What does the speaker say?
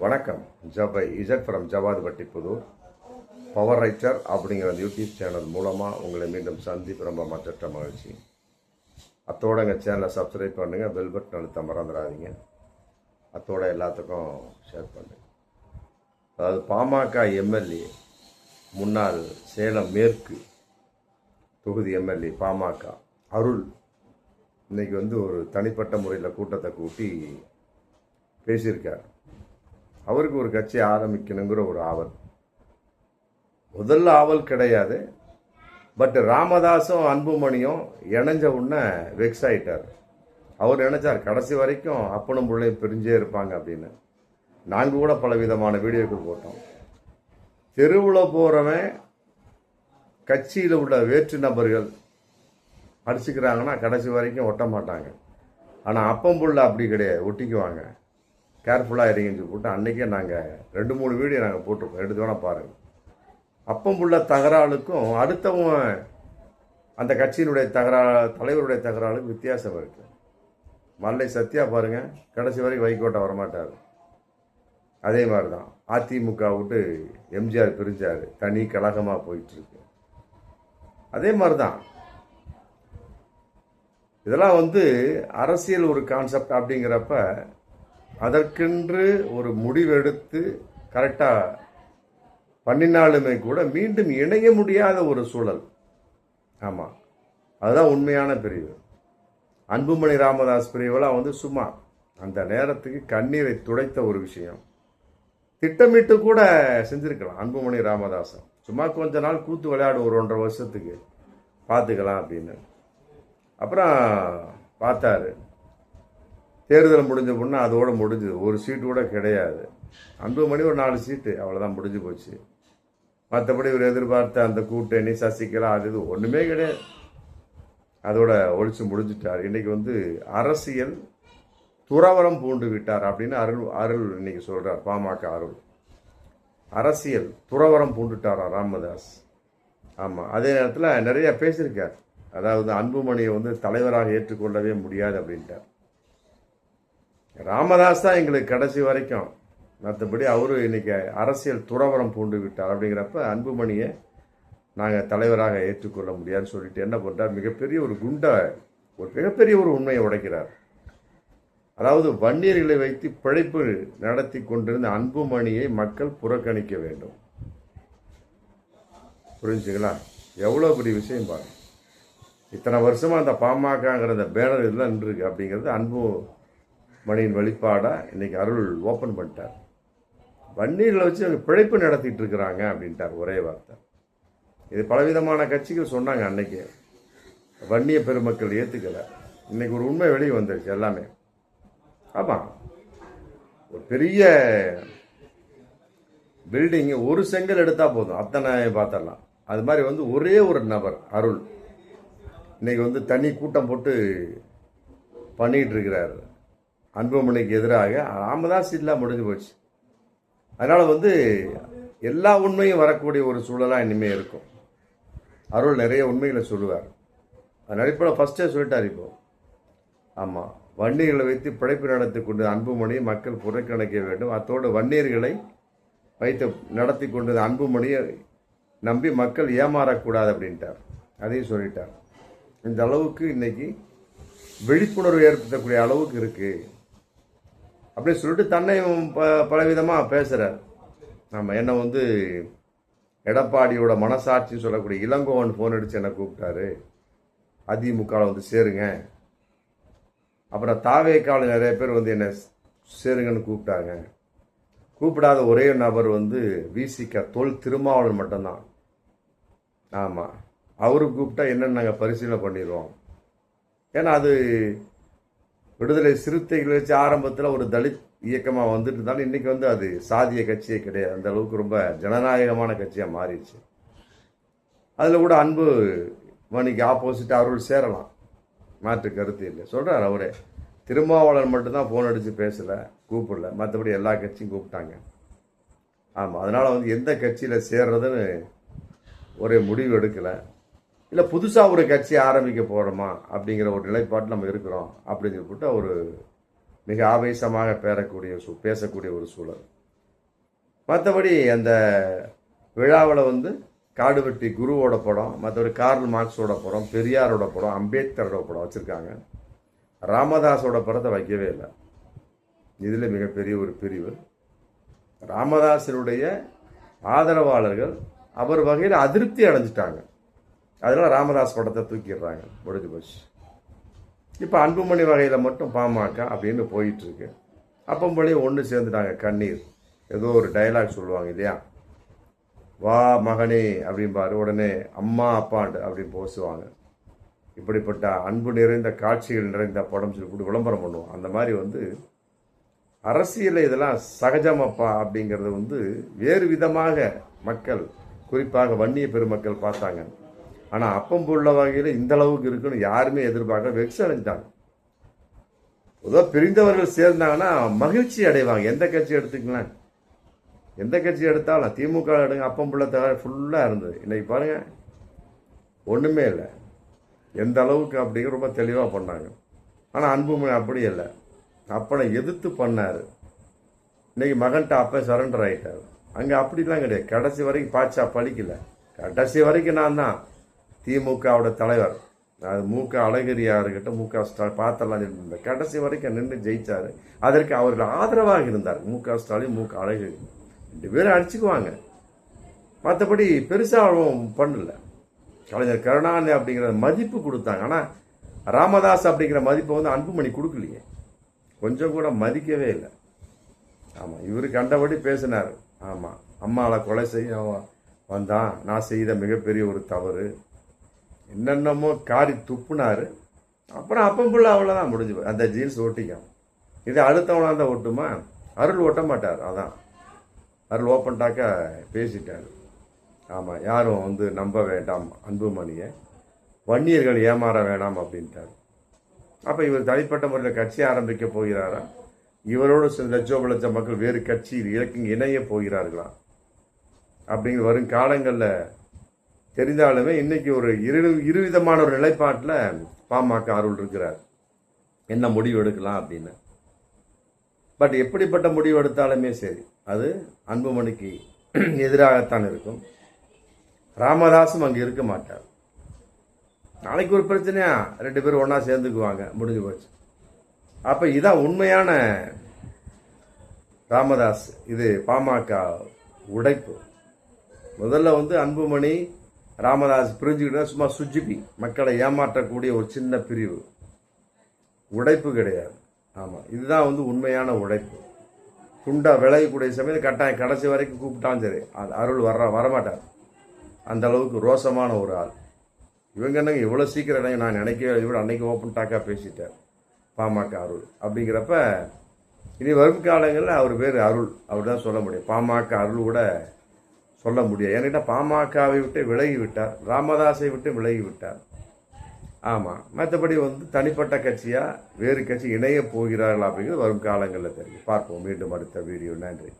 வணக்கம். Z from Javadhu வட்டிப்புதூர் power writer அப்படிங்கிற YouTube channel மூலமாக உங்களை மீண்டும் சந்திப்பு ரொம்ப மற்ற மகிழ்ச்சி. அத்தோட எங்கள் சேனலை சப்ஸ்கிரைப் பண்ணுங்கள், பெல் பட்டன் அழுத்த மறந்துடாதீங்க. அத்தோட எல்லாத்துக்கும் ஷேர் பண்ணுங்கள். அதாவது பாமக எம்எல்ஏ, முன்னாள் சேலம் மேற்கு தொகுதி எம்எல்ஏ பாமக அருள் இன்னைக்கு ஒரு தனிப்பட்ட முறையில் கூட்டத்தை கூட்டி பேசியிருக்கார். அவருக்கு ஒரு கட்சி ஆரம்பிக்கணுங்கிற ஒரு ஆவல், முதல்ல ஆவல் கிடையாது. பட் ராமதாஸும் அன்புமணியும் இணைஞ்ச உடனே வெக்ஸ் ஆயிட்டார். அவர் நினைச்சார் கடைசி வரைக்கும் அப்பனும் பிள்ளையும் பிரிஞ்சே இருப்பாங்க அப்படின்னு. நாங்கள் கூட பல விதமான வீடியோக்கள் போட்டோம். தெருவில் போகிறவன் கட்சியில் உள்ள வேற்று நபர்கள் அடிச்சுக்கிறாங்கன்னா கடைசி வரைக்கும் ஒட்ட மாட்டாங்க. ஆனால் அப்பம் புள்ள அப்படி கிடையாது, ஒட்டிக்குவாங்க. கேர்ஃபுல்லாக இறங்கிச்சு போட்டு அன்றைக்கே நாங்கள் 2-3 வீடியோ நாங்கள் போட்டிருக்கோம், எடுத்து வேணால் பாருங்கள். அப்பம் புள்ள தகராளுக்கும் அடுத்தவங்க அந்த கட்சியினுடைய தலைவருடைய தகராளுக்கு வித்தியாசம் இருக்குது. மல்லை சத்யா பாருங்கள், கடைசி வரைக்கும் வைகோட்டை வரமாட்டார். அதே மாதிரி தான் அதிமுக விட்டு எம்ஜிஆர் பிரிஞ்சார், தனி கழகமாக போயிட்டுருக்கு. அதே மாதிரி தான் இதெல்லாம் அரசியல் ஒரு கான்செப்ட் அப்படிங்கிறப்ப அதற்கென்று ஒரு முடிவெடுத்து கரெக்டாக பண்ணினாலுமே கூட மீண்டும் இணைய முடியாத ஒரு சூழல். ஆமாம், அதுதான் உண்மையான பிரிவு. அன்புமணி ராமதாஸ் பிரிவுலாம் சும்மா அந்த நேரத்துக்கு கண்ணீரை துடைத்த ஒரு விஷயம். திட்டமிட்டு கூட செஞ்சிருக்கலாம் அன்புமணி ராமதாசன். சும்மா கொஞ்ச நாள் கூத்து விளையாடும், ஒரு 1.5 வருஷத்துக்கு பார்த்துக்கலாம் அப்படின்னு. அப்புறம் பார்த்தாரு, தேர்தல் முடிஞ்ச பொண்ணு அதோடு முடிஞ்சுது. ஒரு சீட்டு கூட கிடையாது. அன்புமணி ஒரு 4 சீட்டு, அவ்வளோதான், முடிஞ்சு போச்சு. மற்றபடி இவர் எதிர்பார்த்த அந்த கூட்டணி சசிகலா அது இது ஒன்றுமே கிடையாது. அதோட ஒழிச்சு முடிஞ்சிட்டார். இன்னைக்கு அரசியல் துறவரம் பூண்டு விட்டார் அப்படின்னு அருள் இன்னைக்கு சொல்றார். பாமக அருள் அரசியல் துறவரம் பூண்டுட்டாரா ராமதாஸ். ஆமாம், அதே நேரத்தில் நிறைய பேசியிருக்கார். அதாவது அன்புமணியை தலைவராக ஏற்றுக்கொள்ளவே முடியாது அப்படின்ட்டார். ராமதாஸ் தான் எங்களுக்கு கடைசி வரைக்கும், மற்றபடி அவரு இன்னைக்கு அரசியல் துறவரம் பூண்டு விட்டார். அப்படிங்கிறப்ப அன்புமணியை நாங்கள் தலைவராக ஏற்றுக்கொள்ள முடியாதுன்னு சொல்லிட்டு என்ன பண்ணுறார், மிகப்பெரிய ஒரு மிகப்பெரிய ஒரு உண்மையை உடைக்கிறார். அதாவது வன்னியர்களை வைத்து பிழைப்பு நடத்தி கொண்டிருந்த அன்புமணியை மக்கள் புறக்கணிக்க வேண்டும். புரிஞ்சுங்களா? எவ்வளோ பெரிய விஷயம் பாருங்க. இத்தனை வருஷமா அந்த பாமகங்கிற அந்த பேனர் இதெல்லாம் நின்றுருக்கு அப்படிங்கிறது அன்புமணியின் வெளிப்பாடாக இன்னைக்கு அருள் ஓப்பன் பண்ணிட்டார். வன்னியர்களை வச்சு அவங்க பிழைப்பு நடத்திட்டு இருக்கிறாங்க அப்படின்ட்டார் ஒரே வார்த்தை. இது பலவிதமான கட்சிகள் சொன்னாங்க அன்னைக்கு, வன்னிய பெருமக்கள் ஏற்றுக்கல. இன்னைக்கு ஒரு உண்மை வெளியே வந்துருச்சு எல்லாமே. ஆமாம், ஒரு பெரிய பில்டிங் ஒரு செங்கல் எடுத்தா போதும், அத்தனை பார்த்துடலாம். அது மாதிரி ஒரே ஒரு நபர் அருள் இன்னைக்கு தனி கூட்டம் போட்டு பண்ணிட்டு இருக்கிறாரு. அன்புமணிக்கு எதிராக ராமதாஸ் இல்லா முடிஞ்சு போச்சு. அதனால எல்லா உண்மையும் வரக்கூடிய ஒரு சூழலாக இனிமே இருக்கும். அருள் நிறைய உண்மைகளை சொல்லுவார். அதன் அடிப்படையில் ஃபர்ஸ்டே சொல்லிட்டார். இப்போ ஆமாம், வன்னியர்களை வைத்து பிழைப்பு நடத்தி கொண்டு அன்புமணியை மக்கள் புறக்கணிக்க வேண்டும். அத்தோடு வன்னியர்களை வைத்து நடத்தி கொண்டது அன்புமணியை நம்பி மக்கள் ஏமாறக்கூடாது அப்படின்ட்டார். அதையும் சொல்லிட்டார். இந்த அளவுக்கு இன்னைக்கு விழிப்புணர்வு ஏற்படுத்தக்கூடிய அளவுக்கு இருக்கு அப்படின்னு சொல்லிட்டு தன்னையும் பலவிதமாக பேசுகிறார். நம்ம என்ன எடப்பாடியோட மனசாட்சின்னு சொல்லக்கூடிய இளங்கோவன் ஃபோன் அடித்து என்னை கூப்பிட்டாரு, அதிமுகவில் சேருங்க. அப்புறம் தாவேக்காவில் நிறைய பேர் என்னை சேருங்கன்னு கூப்பிட்டாங்க. கூப்பிடாத ஒரே நபர் விசிக தொல் திருமாவளவன் மட்டும்தான். ஆமாம், அவரு கூப்பிட்டா என்னென்னு நாங்கள் பரிசீலனை பண்ணிடுவோம். ஏன்னா அது விடுதலை சிறுத்தைகள் வச்சு ஆரம்பத்தில் ஒரு தலித் இயக்கமாக வந்துட்டு இருந்தாலும் இன்னைக்கு அது சாதிய கட்சியே கிடையாது. அந்த அளவுக்கு ரொம்ப ஜனநாயகமான கட்சியாக மாறிடுச்சு. அதில் கூட அன்பு மணிக்கு ஆப்போசிட் அருள் சேரலாம், மாற்று கருத்து இல்லை சொல்கிறார் அவரே. திருமாவளவன் மட்டும்தான் ஃபோன் அடித்து பேசலை, கூப்பிடல. மற்றபடி எல்லா கட்சியும் கூப்பிட்டாங்க. ஆமாம், அதனால் எந்த கட்சியில் சேர்றதுன்னு ஒரே முடிவு எடுக்கலை. இல்லை புதுசாக ஒரு கட்சி ஆரம்பிக்க போகிறோமா அப்படிங்கிற ஒரு நிலைப்பாட்டில் நம்ம இருக்கிறோம் அப்படின்னு சொல்லிட்டு ஒரு மிக ஆவேசமாக பேசக்கூடிய ஒரு சூழல். மற்றபடி அந்த விழாவில் வந்து காடுவெட்டி குருவோட படம், மற்றபடி கார்ல் மார்க்ஸோட படம், பெரியாரோட படம், அம்பேத்கரோட படம் வச்சுருக்காங்க. ராமதாஸோட படத்தை வைக்கவே இல்லை. இதில் மிகப்பெரிய ஒரு பிரிவு. ராமதாஸனுடைய ஆதரவாளர்கள் அவர் வகையில் அதிருப்தி அடைஞ்சிட்டாங்க. அதனால் ராமதாஸ் படத்தை தூக்கிடுறாங்க, முடிஞ்சு போச்சு. இப்போ அன்புமணி வகையில் மட்டும் பாமக அப்படின்னு போயிட்டுருக்கு. அப்பம்போலேயும் ஒன்று சேர்ந்துட்டாங்க. கண்ணீர் ஏதோ ஒரு டைலாக் சொல்லுவாங்க இல்லையா, வா மகனே அப்படிம்பாரு, உடனே அம்மா அப்பாண்டு அப்படின்னு போசுவாங்க. இப்படிப்பட்ட அன்பு நிறைந்த காட்சிகள் நிறைந்த படம் சொல்லி கூட விளம்பரம் பண்ணுவோம். அந்த மாதிரி வந்து அரசியலில் இதெல்லாம் சகஜமப்பா அப்படிங்கிறது வந்து வேறு விதமாக மக்கள், குறிப்பாக வன்னிய பெருமக்கள் பார்த்தாங்க. ஆனால் அப்பம் உள்ள வகையில் இந்த அளவுக்கு இருக்குன்னு யாருமே எதிர்பார்க்க வெக்ஸ் அடைஞ்சிட்டாங்க. பொதுவாக பிரிந்தவர்கள் சேர்ந்தாங்கன்னா மகிழ்ச்சி அடைவாங்க. எந்த கட்சி எடுத்துக்கலாம், எந்த கட்சி எடுத்தாலும் திமுக எடுங்க, அப்பம் புள்ள தவிர ஃபுல்லாக இருந்தது. இன்னைக்கு பாருங்க ஒன்றுமே இல்லை. எந்த அளவுக்கு அப்படிங்கிற ரொம்ப தெளிவாக பண்ணாங்க. ஆனால் அன்புமணி அப்படி இல்லை, அப்பனை எதிர்த்து பண்ணார். இன்னைக்கு மகன்கிட்ட அப்போ சரண்டர் ஆகிட்டார். அங்கே அப்படிலாம் கிடையாது. கடைசி வரைக்கும் பாச்சா பழிக்கல. கடைசி வரைக்கும் நான் தான் திமுகவோட தலைவர். அது மூக்க அழகிரியா இருக்கட்டும், முக ஸ்டாலின் பார்த்தெல்லாம் நின்று கடைசி வரைக்கும் நின்று ஜெயிச்சாரு. அதற்கு அவர்கள் ஆதரவாக இருந்தார். முக ஸ்டாலின், மூக்க அழகிரி 2 பேரும் அடிச்சுக்குவாங்க. மற்றபடி பெருசாக பண்ணல. கலைஞர் கருணாநிதி அப்படிங்கிற மதிப்பு கொடுத்தாங்க. ஆனால் ராமதாஸ் அப்படிங்கிற மதிப்பை வந்து அன்புமணி கொடுக்கலையே, கொஞ்சம் கூட மதிக்கவே இல்லை. ஆமாம், இவர் கண்டபடி பேசினார். ஆமாம், அம்மாவை கொலை செய்ய வந்தான், நான் செய்த மிகப்பெரிய ஒரு தவறு, என்னென்னமோ காரி துப்புனாரு. அப்புறம் அப்பம்புள்ள அவ்வளோதான், முடிஞ்சு அந்த ஜீன்ஸ் ஓட்டிக்கும். இது அடுத்தவனாக தான் ஓட்டுமா? அருள் ஓட்ட மாட்டார். அதான் அருள் ஓப்பன்டாக்கா பேசிட்டார். ஆமாம், யாரும் வந்து நம்ப வேண்டாம் அன்புமணியை, வன்னியர்கள் ஏமாற வேண்டாம் அப்படின்ட்டார். அப்போ இவர் தனிப்பட்ட முறையில் கட்சி ஆரம்பிக்க போகிறாரா, இவரோடு லட்சோப மக்கள் வேறு கட்சியில் இணைய போகிறார்களா அப்படிங்கிற வரும் காலங்களில் தெரிந்தாலுமே இன்னைக்கு ஒரு இருவிதமான ஒரு நிலைப்பாட்டில் பாமக அருள் இருக்கிறார். என்ன முடிவு எடுக்கலாம் அப்படின்னு. பட் எப்படிப்பட்ட முடிவு எடுத்தாலுமே சரி, அது அன்புமணிக்கு எதிராகத்தான் இருக்கும். ராமதாஸும் அங்கே இருக்க மாட்டார். நாளைக்கு ஒரு பிரச்சனையா 2 பேரும் ஒன்றா சேர்ந்துக்குவாங்க, முடிஞ்சு போச்சு. அப்போ இதான் உண்மையான ராமதாஸ். இது பாமக உடைப்பு. முதல்ல வந்து அன்புமணி ராமதாஸ் பிரிஞ்சுக்கிட்டா சும்மா சுஜிபி, மக்களை ஏமாற்றக்கூடிய ஒரு சின்ன பிரிவு, உடைப்பு கிடையாது. ஆமாம், இதுதான் வந்து உண்மையான உடைப்பு. துண்டா விளையக்கூடிய சமயம் கட்டாயம் கடைசி வரைக்கும் கூப்பிட்டாலும் சரி, அருள் வரமாட்டார். அந்த அளவுக்கு ரோசமான ஒரு ஆள். இவங்க என்னங்க இவ்வளோ சீக்கிரம் நான் நினைக்கவே, இவ்வளோ அன்னைக்கு ஓப்பன் டாக்காக பேசிட்டார் பாமக அருள். அப்படிங்கிறப்ப இனி வரும் காலங்களில் அவர் பேர் அருள், அவர் தான் சொல்ல முடியும். பாமக அருள் கூட சொல்ல முடியாது. ஏன்னா பாமகவை விட்டு விலகி விட்டார், ராமதாஸை விட்டு விலகி விட்டார். ஆமாம், மற்றபடி வந்து தனிப்பட்ட கட்சியாக வேறு கட்சி இணைய போகிறார்கள் அப்படிங்கிறது வரும் காலங்களில் தெரியும். பார்ப்போம் மீண்டும் அடுத்த வீடியோ. நன்றி.